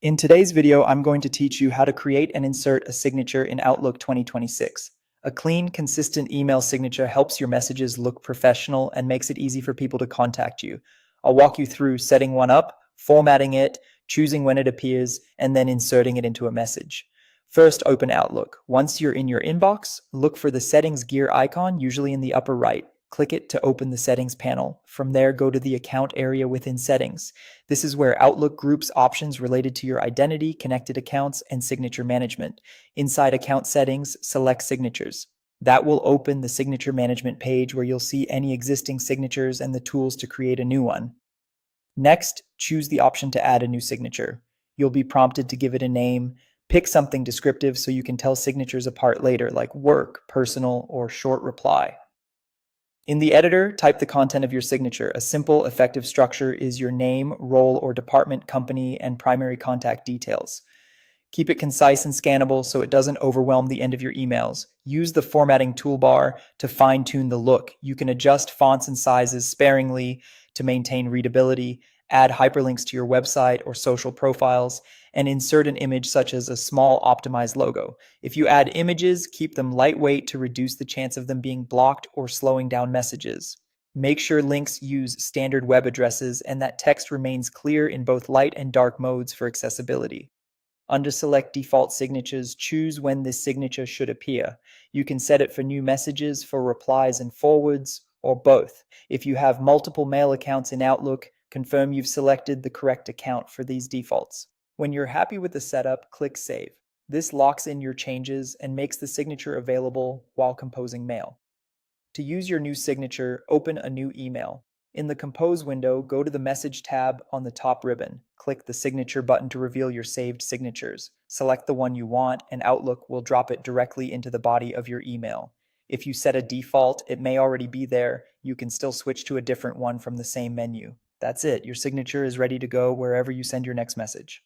In today's video, I'm going to teach you how to create and insert a signature in Outlook 2026. A clean, consistent email signature helps your messages look professional and makes it easy for people to contact you. I'll walk you through setting one up, formatting it, choosing when it appears, and then inserting it into a message. First, open Outlook. Once you're in your inbox, look for the settings gear icon, usually in the upper right. Click it to open the settings panel. From there, go to the account area within settings. This is where Outlook groups options related to your identity, connected accounts, and signature management. Inside account settings, select signatures. That will open the signature management page where you'll see any existing signatures and the tools to create a new one. Next, choose the option to add a new signature. You'll be prompted to give it a name. Pick something descriptive so you can tell signatures apart later, like work, personal, or short reply. In the editor, type the content of your signature. A simple, effective structure is your name, role or department, company, and primary contact details. Keep it concise and scannable so it doesn't overwhelm the end of your emails. Use the formatting toolbar to fine-tune the look. You can adjust fonts and sizes sparingly to maintain readability, add hyperlinks to your website or social profiles, and insert an image such as a small optimized logo. If you add images, keep them lightweight to reduce the chance of them being blocked or slowing down messages. Make sure links use standard web addresses and that text remains clear in both light and dark modes for accessibility. Under Select Default Signatures, choose when this signature should appear. You can set it for new messages, for replies and forwards, or both. If you have multiple mail accounts in Outlook, confirm you've selected the correct account for these defaults. When you're happy with the setup, click Save. This locks in your changes and makes the signature available while composing mail. To use your new signature, open a new email. In the Compose window, go to the Message tab on the top ribbon. Click the Signature button to reveal your saved signatures. Select the one you want, and Outlook will drop it directly into the body of your email. If you set a default, it may already be there. You can still switch to a different one from the same menu. That's it. Your signature is ready to go wherever you send your next message.